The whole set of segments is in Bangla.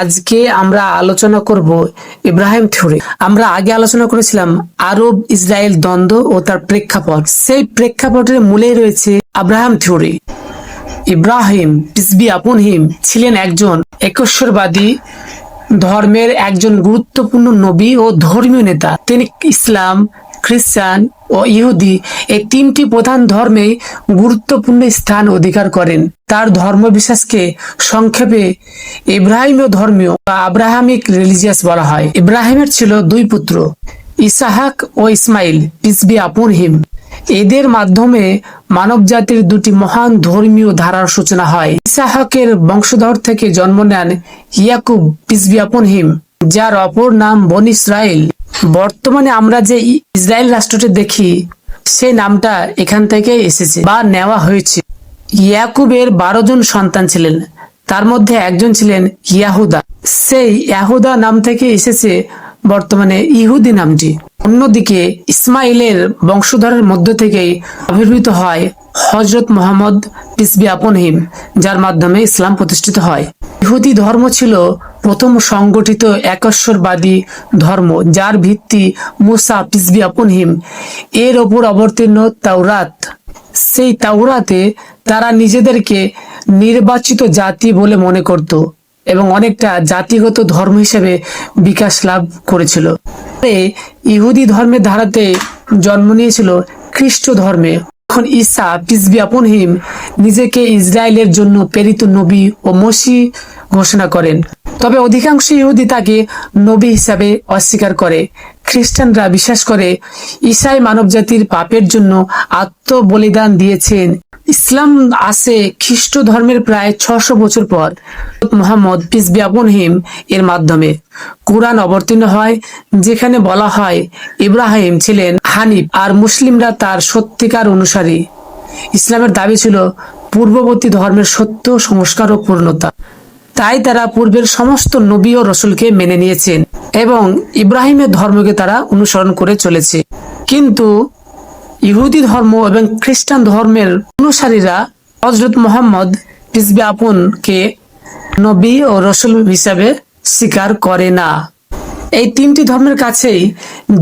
আজকে আমরা আলোচনা করব ইব্রাহিম থিওরি। আমরা আগে আলোচনা করেছিলাম আরব ইসরায়েল দ্বন্দ্ব ও তার প্রেক্ষাপট। সেই প্রেক্ষাপটের মূলেই রয়েছে Abraham theory. Ibrahim peace be upon him ছিলেন একজন একশ্বরবাদী ধর্মের একজন গুরুত্বপূর্ণ নবী ও ধর্মীয় নেতা। তিনি ইসলাম, খ্রিস্টান ও ইহুদি এই তিনটি প্রধান ধর্মে গুরুত্বপূর্ণ স্থান অধিকার করেন। তার ধর্মবিশ্বাসকে সংক্ষেপে ইব্রাহিমীয় ধর্মীয় বা আব্রাহামিক রিলিজিয়াস বলা হয়। ইব্রাহিমের ছিল দুই পুত্র, ইসাহাক ও ইসমাইল পিস বি আপন হিম। এদের মাধ্যমে মানব জাতির দুটি মহান ধর্মীয় ধারার সূচনা হয়। ইসাহাকের বংশধর থেকে জন্ম নেন ইয়াকুব পিস বি আপন হিম, যার অপর নাম বনি ইসরায়েল। বর্তমানে আমরা যে ইসরায়েল রাষ্ট্রটি দেখি সেই নামটা এখান থেকে এসেছে বা নেওয়া হয়েছে। ইয়াকুবের 12 জন সন্তান ছিলেন, তার মধ্যে একজন ছিলেন ইয়াহুদা। সেই ইয়াহুদা নাম থেকে এসেছে বর্তমানে ইহুদি নামটি। অন্যদিকে ইসমাইলের বংশধরের মধ্য থেকেই আবির্ভূত হয় হযরত মুহাম্মদ পিস বি আপন হিম, যার মাধ্যমে ইসলাম প্রতিষ্ঠিত হয়। ইহুদি ধর্ম ছিল প্রথম সংগঠিত একশ্বরবাদী ধর্ম, যার ভিত্তি মুসা পিস বি আপন হিম এর ওপর অবতীর্ণ তাওরাত। সেই তাওরাতে তারা নিজেদেরকে নির্বাচিত জাতি বলে মনে করত এবং অনেকটা জাতিগত ধর্ম হিসেবে বিকাশ লাভ করেছিল। ইহুদি ধর্মের ধারাতে জন্ম নিয়েছিল খ্রিস্ট ধর্মে। এখন ঈসা পিস বি আপন হিম নিজেকে ইসরায়েলের জন্য প্রেরিত নবী ও মসিহ ঘোষণা করেন, তবে অধিকাংশ ইহুদি তাকে নবী হিসাবে অস্বীকার করে। খ্রিস্টানরা বিশ্বাস করে ঈসাই মানবজাতির পাপের জন্য আত্মবলিদান দিয়েছেন। ইসলাম আসে খ্রিস্ট ধর্মের প্রায় 600 বছর পর মুহাম্মদ পিস বি আপন হিম এর মাধ্যমে। কুরআন অবতীর্ণ হয়, যেখানে বলা হয় ইব্রাহিম ছিলেন হানিফ আর মুসলিমরা তার সত্যিকার অনুসারী। ইসলামের দাবি ছিল পূর্ববর্তী ধর্মের সত্য, সংস্কার ও পূর্ণতা। তাই তারা পূর্বের সমস্ত নবী ও রসুলকে মেনে নিয়েছেন এবং ইব্রাহিমের ধর্মকে তারা অনুসরণ করে চলেছে। কিন্তু ইহুদি ধর্ম এবং খ্রিস্টান ধর্মের অনুসারীরা হযরত মুহাম্মদ পিস বি আপনকে নবী ও রসুল হিসাবে স্বীকার করে না। এই তিনটি ধর্মের কাছেই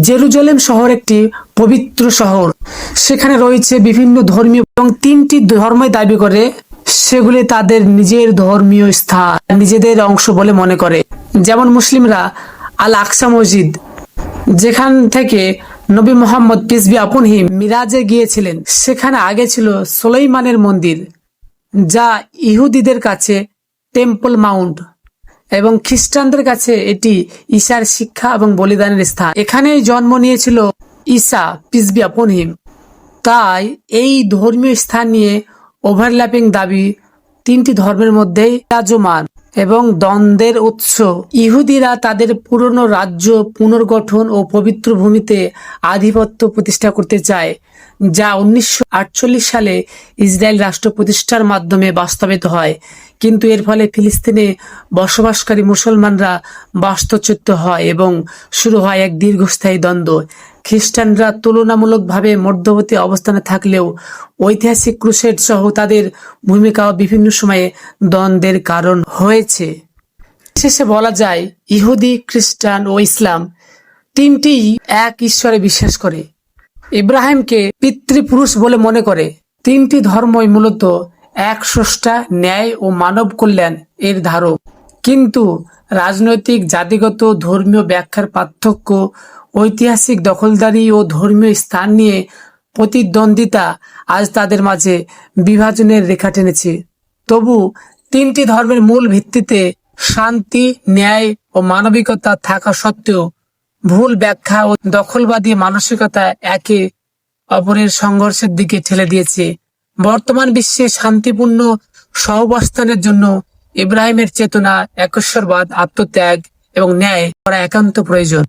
জেরুজালেম শহর একটি পবিত্র শহর। সেখানে রয়েছে বিভিন্ন ধর্মীয় এবং তিনটি ধর্মই দাবি করে সেগুলি তাদের নিজের ধর্মীয় স্থান, নিজেদের অংশ বলে মনে করে। যেমন মুসলিমরা আল আকসা মসজিদ, যেখান থেকে নবী মুহাম্মদ পিস বি আপন হিম মিরাজে গিয়েছিলেন, সেখানে আগে ছিল সুলাইমানের মন্দির, যা ইহুদিদের কাছে টেম্পল মাউন্ট এবং খ্রিস্টানদের কাছে এটি ঈসার শিক্ষা এবং বলিদানের স্থান। এখানেই জন্ম নিয়েছিল ঈসা পিস বি আপন হিম। তাই এই ধর্মীয় স্থান নিয়ে ওভারল্যাপিং দাবি তিনটি ধর্মের মধ্যেই বিরাজমান এবং দ্বন্দ্বের উৎস। ইহুদিরা তাদের পুরনো রাজ্য পুনর্গঠন ও পবিত্র ভূমিতে আধিপত্য প্রতিষ্ঠা করতে চায়, যা 1948 সালে ইসরায়েল রাষ্ট্র প্রতিষ্ঠার মাধ্যমে বাস্তবায়িত হয়। কিন্তু এর ফলে ফিলিস্তিনে বসবাসকারী মুসলমানরা বাস্তুচ্যুত হয় এবং শুরু হয় এক দীর্ঘস্থায়ী দ্বন্দ্ব। খ্রিস্টানরা তুলনামূলকভাবে মধ্যবর্তী অবস্থানে থাকলেও ঐতিহাসিক ক্রুসেড সহ তাদের ভূমিকাও বিভিন্ন সময়ে দ্বন্দ্বের কারণ হয়েছে। শেষে বলা যায়, ইহুদি, খ্রিস্টান ও ইসলাম তিনটি এক ঈশ্বরে বিশ্বাস করে, ইব্রাহিমকে পিতৃপুরুষ বলে মনে করে। তিনটি ধর্মই মূলত এক স্রষ্টা, ন্যায় ও মানব কল্যাণ এর ধারক। কিন্তু রাজনৈতিক, জাতিগত, ধর্মীয় ব্যাখ্যার পার্থক্য, ঐতিহাসিক দখলদারি ও ধর্মীয় স্থান নিয়ে প্রতিদ্বন্দ্বিতা আজ তাদের মাঝে বিভাজনের রেখা টেনেছে। তবু তিনটি ধর্মের মূল ভিত্তিতে শান্তি, ন্যায় ও মানবিকতা থাকা সত্ত্বেও ভুল ব্যাখ্যা ও দখলবাদী মানসিকতা একে অপরের সংঘর্ষের দিকে ঠেলে দিয়েছে। বর্তমান বিশ্বে শান্তিপূর্ণ সহাবস্থানের জন্য ইব্রাহিমের চেতনা, একশ্বরবাদ, আত্মত্যাগ এবং ন্যায় করা একান্ত প্রয়োজন।